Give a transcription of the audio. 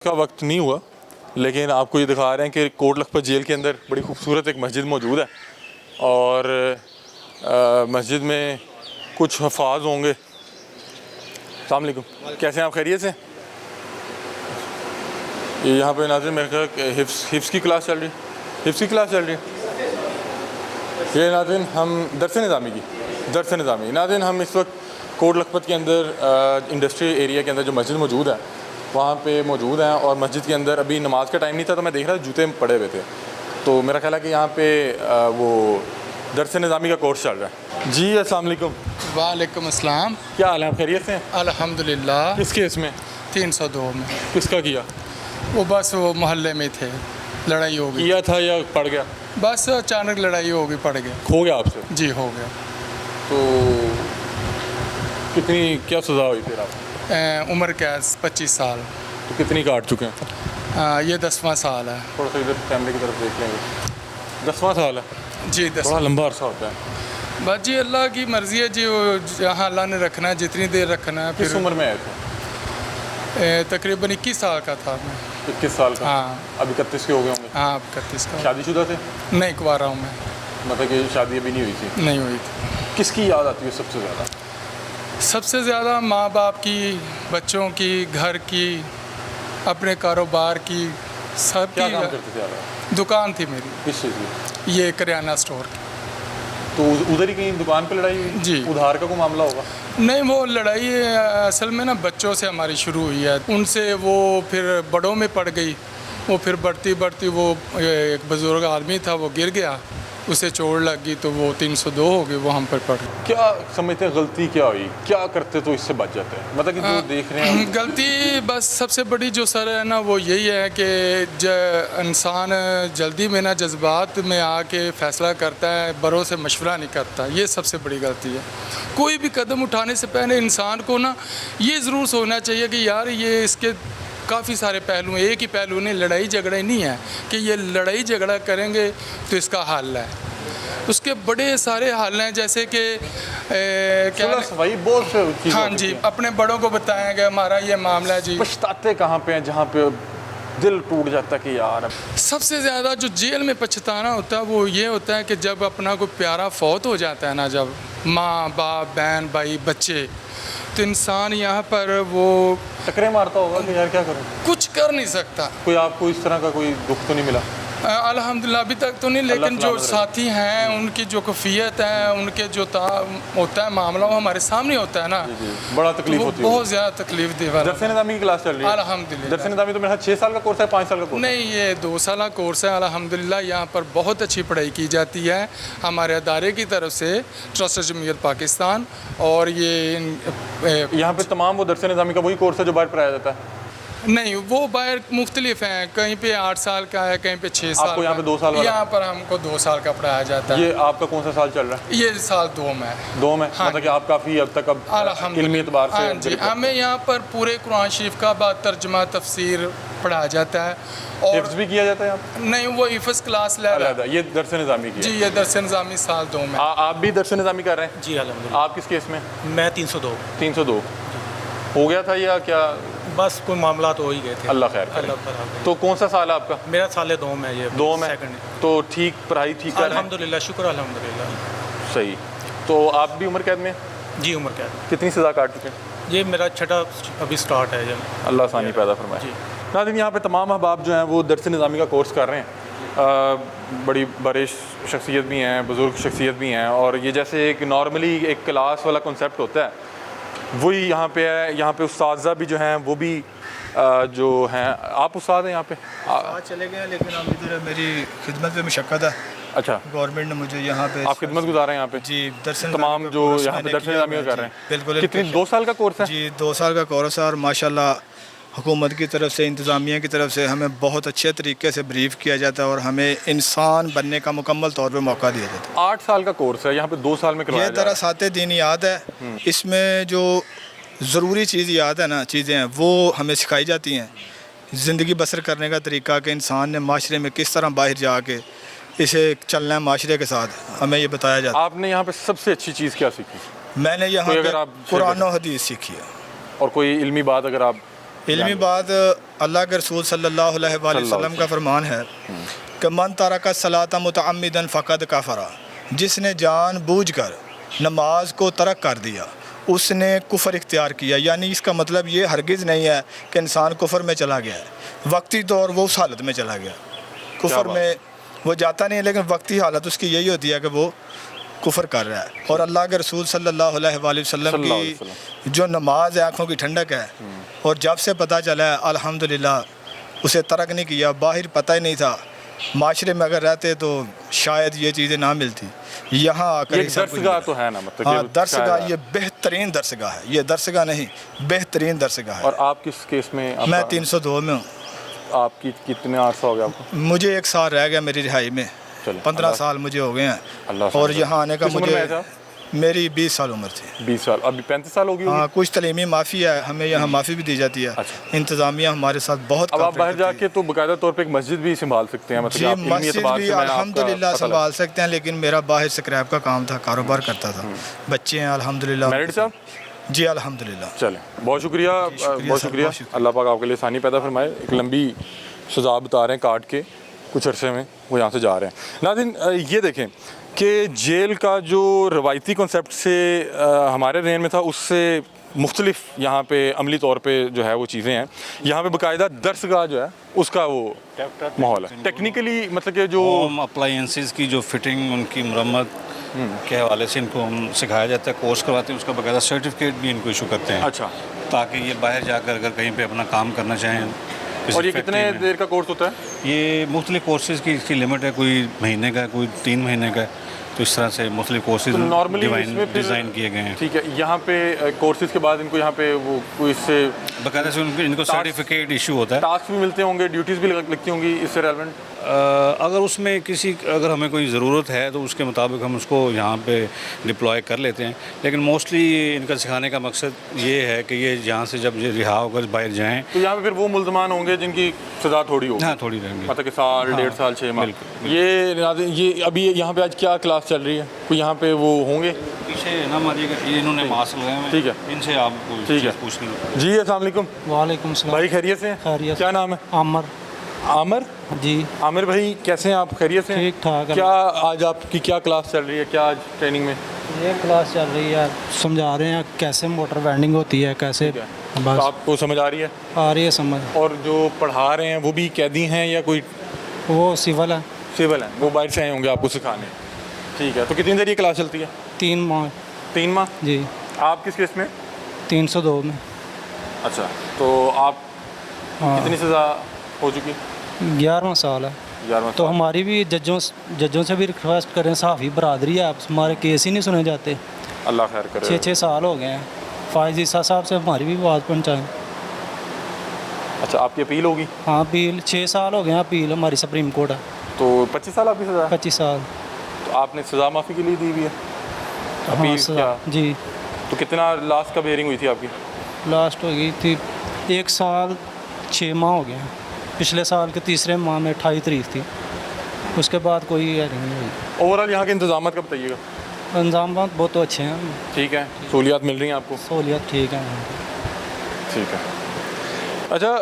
کا وقت نہیں ہوا، لیکن آپ کو یہ دکھا رہے ہیں کہ کوٹ لکھپت جیل کے اندر بڑی خوبصورت ایک مسجد موجود ہے، اور مسجد میں کچھ حفاظ ہوں گے۔ السلام علیکم، کیسے ہیں آپ؟ خیریت سے؟ یہ یہاں پہ ناظرین میرے خیال حفظ کی کلاس چل رہی ہے، حفظ کی کلاس چل رہی ہے۔ یہ ناظرین ہم درس نظامی ناظرین ہم اس وقت کوٹ لکھپت کے اندر انڈسٹری ایریا کے اندر جو مسجد موجود ہے وہاں پہ موجود ہیں، اور مسجد کے اندر ابھی نماز کا ٹائم نہیں تھا تو میں دیکھ رہا تھا جوتے پڑے ہوئے تھے، تو میرا خیال ہے کہ یہاں پہ وہ درس نظامی کا کورس چل رہا ہے۔ جی السلام علیکم۔ وعلیکم السلام۔ کیا حال ہے؟ آپ خیریت سے ہیں؟ الحمدللہ۔ کس کیس میں؟ 302 میں۔ کس کا کیا؟ وہ بس وہ محلے میں تھے، لڑائی ہو گئی۔ کیا تھا یا پڑ گیا؟ بس اچانک لڑائی ہو گئی، پڑ گئے۔ کھو گیا آپ سے؟ جی ہو گیا۔ تو کتنی کیا سزا ہوئی پھر آپ؟ عمر قید 25 سال۔ تو کتنی کاٹ چکے ہیں؟ یہ 10واں سال ہے۔ تھوڑا سا ادھر کیمرے کی طرف دیکھ لیں گے۔ 10واں سال ہے؟ جی 10۔ بڑا لمبا عرصہ ہوتا ہے۔ بس جی اللہ کی مرضی ہے جی، وہ جہاں اللہ نے رکھنا ہے جتنی دیر رکھنا ہے۔ کس عمر میں آئے تھے؟ تقریباً 21 سال کا تھا میں۔ 21 سال کا؟ ہاں۔ اب 31 کے ہو گئے ہوں گے؟ ہاں اب 31 کا۔ شادی شدہ تھے؟ نہیں، کنوارا ہوں میں۔ مطلب کہ شادی ابھی نہیں ہوئی تھی؟ نہیں ہوئی تھی۔ کس کی یاد آتی ہے سب سے زیادہ؟ سب سے زیادہ ماں باپ کی، بچوں کی، گھر کی، اپنے کاروبار کی، سب کی۔ کیا کام کرتے تھے آپ؟ دکان تھی میری۔ کس چیز کی؟ یہ کریانہ اسٹور کی۔ تو ادھر ہی کہیں دکان پہ لڑائی ہوئی؟ جی۔ ادھار کا کوئی معاملہ ہوگا؟ نہیں، وہ لڑائی اصل میں نا بچوں سے ہماری شروع ہوئی ہے، ان سے وہ پھر بڑوں میں پڑ گئی، وہ پھر بڑھتی وہ ایک بزرگ آدمی تھا، وہ گر گیا، اسے چوٹ لگ گئی تو وہ 302 ہو گئی، وہ ہم پر پڑ گئی۔ کیا سمجھتے ہیں غلطی کیا ہوئی؟ کیا کرتے تو اس سے بچ جاتے ہیں؟ مطلب کہ جو دیکھ رہے ہیں غلطی بس سب سے بڑی جو سر ہے نا وہ یہی ہے کہ انسان جلدی میں نا جذبات میں آ کے فیصلہ کرتا ہے، بڑوں سے مشورہ نہیں کرتا، یہ سب سے بڑی غلطی ہے۔ کوئی بھی قدم اٹھانے سے پہلے انسان کو نا یہ ضرور سوچنا چاہیے کہ یار یہ اس کے کافی سارے پہلو ہیں، ایک ہی پہلو نہیں، لڑائی جھگڑے نہیں ہیں کہ یہ لڑائی جھگڑا کریں گے تو اس کا حل ہے، اس کے بڑے سارے حل ہیں، جیسے کہ بہت سے چیزیں۔ ہاں جی، اپنے بڑوں کو بتائیں کہ ہمارا یہ معاملہ ہے جی۔ پچھتاتے کہاں پہ ہیں جہاں پہ دل ٹوٹ جاتا ہے کہ یار؟ سب سے زیادہ جو جیل میں پچھتانا ہوتا ہے وہ یہ ہوتا ہے کہ جب اپنا کوئی پیارا فوت ہو جاتا ہے نا، جب ماں باپ بہن بھائی بچے، تو انسان یہاں پر وہ ٹکرے مارتا ہوگا کہ یار کیا کروں، کچھ کر نہیں سکتا۔ کوئی آپ کو اس طرح کا کوئی دکھ تو نہیں ملا؟ الحمدللہ ابھی تک تو نہیں، لیکن جو ساتھی ہیں ان کی جو کفیت ہے، ان کے جو ہوتا ہے معاملہ وہ ہمارے سامنے ہوتا ہے نا، بڑا تکلیف ہوتی ہے، بہت زیادہ تکلیف دہ۔ درس نظامی کی کلاس چل رہی ہے؟ الحمدللہ۔ درس نظامی تو میرا 6 سال کا کورس ہے، 5 سال کا کورس؟ نہیں، یہ 2 سالہ کورس ہے۔ الحمدللہ یہاں پر بہت اچھی پڑھائی کی جاتی ہے ہمارے ادارے کی طرف سے، ٹرسٹ جمہوریت پاکستان، اور یہ یہاں پہ تمام وہ درس نظامی کا وہی کورس ہے جو باہر پڑھایا جاتا ہے؟ نہیں، وہ باہر مختلف ہیں، کہیں پہ 8 سال کا ہے، کہیں پہ 6 سال کا۔ آپ کو یہاں پہ 2 سال والا؟ یہاں پر ہم کو 2 سال کا پڑھایا جاتا ہے۔ یہ آپ کا کون سا سال چل رہا ہے؟ یہ سال 2 میں ہے۔ 2 میں؟ مطلب کہ آپ کافی اب تک علمی اعتبار سے؟ ہاں جی، ہمیں یہاں پر پورے قرآن شریف کا بعد ترجمہ تفسیر پڑھایا جاتا ہے، اور حفظ بھی کیا جاتا ہے آپ؟ نہیں، وہ حفظ کلاس لے رہا ہے۔ یہ درس نظامی کی؟ جی، یہ درس نظامی سال 2 میں۔ آپ بھی درس نظامی کر رہے ہیں؟ جی الحمدللہ۔ آپ کس کیس میں؟ میں 302۔ 302 ہو گیا تھا یا کیا؟ بس کوئی معاملات ہو ہی گئے تھے۔ اللہ خیر کرے۔ اللہ تعالیٰ۔ تو کون سا سال ہے آپ کا؟ میرا سال 2 میں، یہ 2 میں؟ سیکنڈ۔ تو ٹھیک پڑھائی ٹھیک کر رہے ہیں؟ الحمدللہ، شکر الحمدللہ۔ صحیح۔ تو آپ بھی عمر قید میں؟ جی عمر قید۔ کتنی سزا کاٹ چکے ہیں؟ یہ میرا 6 ابھی سٹارٹ ہے۔ اللہ آسانی پیدا فرمائے۔ جی۔ ناظرین یہاں پہ تمام احباب جو ہیں وہ درس نظامی کا کورس کر رہے ہیں، بڑی بڑے شخصیت بھی ہیں، بزرگ شخصیت بھی ہیں، اور یہ جیسے ایک نارملی ایک کلاس والا کنسیپٹ ہوتا ہے وہی یہاں پہ ہے۔ یہاں پہ اساتذہ بھی جو ہیں وہ بھی جو ہیں، آپ استاد ہیں یہاں پہ؟ آج چلے گئے ہیں لیکن اب ادھر میری خدمت میں مشقت ہے، اچھا، گورنمنٹ نے مجھے یہاں پہ۔ آپ خدمت گزار ہیں یہاں پہ؟ جی، درس تمام جو یہاں پہ درس نظامی کر رہے ہیں؟ بالکل۔ کتنی 2 سال کا کورس ہے؟ جی 2 سال کا کورس ہے، اور ماشاءاللہ حکومت کی طرف سے، انتظامیہ کی طرف سے ہمیں بہت اچھے طریقے سے بریف کیا جاتا ہے، اور ہمیں انسان بننے کا مکمل طور پہ موقع دیا جاتا ہے۔ 8 سال کا کورس ہے، یہاں پہ 2 سال میں کروایا یہ جا رہا ہے۔ دراسات دینیات ہے، اس میں جو ضروری چیز یاد ہے نا، چیزیں ہیں وہ ہمیں سکھائی جاتی ہیں، زندگی بسر کرنے کا طریقہ کہ انسان نے معاشرے میں کس طرح باہر جا کے اسے چلنا ہے، معاشرے کے ساتھ ہمیں یہ بتایا جاتا ہے۔ آپ نے یہاں پہ سب سے اچھی چیز کیا سیکھی؟ میں نے یہاں اگر پہ آپ قرآن و حدیث سیکھی ہے۔ اور کوئی علمی بات اگر آپ علمی بات اللہ کے رسول صلی اللہ علیہ وآلہ وسلم کا فرمان ہے کہ من ترک الصلاۃ متعمدا فقد کفر، جس نے جان بوجھ کر نماز کو ترک کر دیا اس نے کفر اختیار کیا. یعنی اس کا مطلب یہ ہرگز نہیں ہے کہ انسان کفر میں چلا گیا ہے، وقتی طور وہ اس حالت میں چلا گیا، کفر میں وہ جاتا نہیں، لیکن وقتی حالت اس کی یہی ہوتی ہے کہ وہ کفر کر رہا ہے. اور اللہ کے رسول صلی اللہ علیہ وآلہ وسلم کی جو نماز ہے آنکھوں کی ٹھنڈک ہے، اور جب سے پتہ چلا ہے الحمدللہ اسے ترک نہیں کیا. باہر پتہ ہی نہیں تھا، معاشرے میں اگر رہتے تو شاید یہ چیزیں نہ ملتی. یہاں آ کر یہ درسگاہ تو ہے نا، مطلب ہاں درسگاہ، یہ بہترین درسگاہ ہے، یہ درسگاہ نہیں بہترین درسگاہ ہے. اور آپ کس کیس میں؟ میں 302 میں ہوں. آپ کی کتنے عرصہ ہو گیا آپ کو؟ مجھے 1 سال رہ گیا میری رہائی میں، 15 سال مجھے ہو گئے ہیں. اور یہاں آنے کا مجھے میری 20 سال عمر تھی. 20 سال، ابھی 35 سال ہو گئی. ہاں کچھ تعلیمی معافی ہے، ہمیں یہاں معافی بھی دی جاتی ہے. انتظامیہ ہمارے ساتھ بہت. اب آپ باہر جا کے تو باقاعدہ طور پہ ایک مسجد بھی سنبھال سکتے ہیں، جی مسجد بھی الحمدللہ سنبھال سکتے ہیں، لیکن میرا باہر سکریپ کا کام تھا، کاروبار کرتا تھا. بچے ہیں الحمدللہ. میرڈ صاحب؟ جی الحمدللہ. چلیں بہت شکریہ، بہت شکریہ. اللہ پاک آپ کے لیے آسانی پیدا فرمائے. ایک لمبی سزا بتا رہے ہیں کاٹ کے، کچھ عرصے میں وہ یہاں سے جا رہے ہیں. ناظرین یہ دیکھیں کہ جیل کا جو روایتی کنسیپٹ سے ہمارے ذہن میں تھا اس سے مختلف یہاں پہ عملی طور پہ جو ہے وہ چیزیں ہیں. یہاں پہ باقاعدہ درسگاہ جو ہے اس کا وہ ماحول ہے. ٹیکنیکلی مطلب کہ جو ہوم اپلائنسز کی جو فٹنگ، ان کی مرمت کے حوالے سے ان کو ہم سکھایا جاتا ہے، کورس کرواتے ہیں، اس کا باقاعدہ سرٹیفکیٹ بھی ان کو ایشو کرتے ہیں. اچھا. تاکہ یہ باہر جا کر اگر کہیں پہ اپنا کام کرنا چاہیں. اور یہ کتنے دیر کا کورس ہوتا ہے؟ یہ مختلف کورسز کی اس کی لمٹ ہے، کوئی مہینے کا ہے، کوئی 3 مہینے کا ہے. تو اس طرح سے مختلف کورسز نارملی ڈیزائن کیے گئے ہیں. ٹھیک ہے. یہاں پہ کورسز کے بعد ان کو یہاں پہ وہ کوئی اس سے باقاعدہ سے ان کو سرٹیفکیٹ ایشو ہوتا ہے. ٹاسک بھی ملتے ہوں گے، ڈیوٹیز بھی لگتی ہوں گی اس سے ریلیونٹ. اگر اس میں اگر ہمیں کوئی ضرورت ہے تو اس کے مطابق ہم اس کو یہاں پہ ڈپلوائے کر لیتے ہیں. لیکن موسٹلی ان کا سکھانے کا مقصد یہ ہے کہ یہ یہاں سے جب یہ رہا ہو کر باہر جائیں تو یہاں پہ پھر وہ ملزمان ہوں گے جن کی سزا تھوڑی ہوگی. ہاں تھوڑی رہیں گی، مطلب کہ سال، 1.5 سال، 6 ماہ. یہ ابھی یہاں پہ آج کیا کلاس چل رہی ہے؟ کوئی یہاں پہ وہ ہوں گے؟ پیچھے نہ ماریے گا، یہ انہوں نے ماسک لگائے ہوئے ہیں. ٹھیک ہے، ان سے آپ کو ٹھیک ہے پوچھ لیں. جی السلام علیکم. وعلیکم السلام. بھائی خیریت سے ہیں؟ خیریت. کیا نام ہے؟ عامر. عامر جی. عامر بھائی کیسے ہیں آپ؟ خیریت سے ہیں؟ ٹھیک ٹھاک. کیا آج آپ کی کیا کلاس چل رہی ہے؟ کیا آج ٹریننگ میں؟ یہ کلاس چل رہی ہے، سمجھا رہے ہیں کیسے موٹر وینڈنگ ہوتی ہے، کیسے. تو بس آپ کو سمجھ آ رہی ہے؟ آ رہی ہے سمجھ. اور جو پڑھا رہے ہیں وہ بھی قیدی ہیں یا کوئی وہ سول ہے. سول ہیں، وہ باہر سے آئے ہوں گے آپ کو سکھانے. ٹھیک ہے. تو کتنی دیر یہ کلاس چلتی ہے؟ 3 ماہ. 3 ماہ. جی. آپ کس کیس میں؟ 302 میں. اچھا. تو آپ کتنی سزا ہو چکی؟ 11واں سال ہے. 11واں. تو ہماری بھی ججوں سے بھی ریکویسٹ کریں، صحافی برادری ہے، آپ ہمارے کیس ہی نہیں سنے جاتے. اللہ خیر کرے. 6 سال ہو گئے ہیں. فائز عیسیٰ صاحب سے ہماری بھی آواز پہنچائیں. اچھا آپ کی اپیل ہوگی؟ ہاں اپیل 6 سال ہو گئے ہیں، اپیل ہماری سپریم کورٹ ہے. تو 25 سال آپ کی سزا ہے؟ 25 سال. تو آپ نے سزا معافی کے لیے دی ہوئی ہے؟ اپیل کیا؟ جی. تو کتنا لاسٹ کب ہیئرنگ ہوئی تھی آپ کی؟ لاسٹ ہو گئی تھی 1 سال 6 ماہ ہو گئے ہیں. پچھلے سال کے 3 ماہ میں 28 تاریخ تھی. اس کے بعد کوئی ہیئرنگ نہیں ہوئی. اوور آل یہاں کے انتظامات کا بتائیے گا. انتظامات بہت اچھے ہیں. ٹھیک ہے. سہولیات مل رہی ہیں آپ کو؟ سہولیات ٹھیک ہیں. ٹھیک ہے. اچھا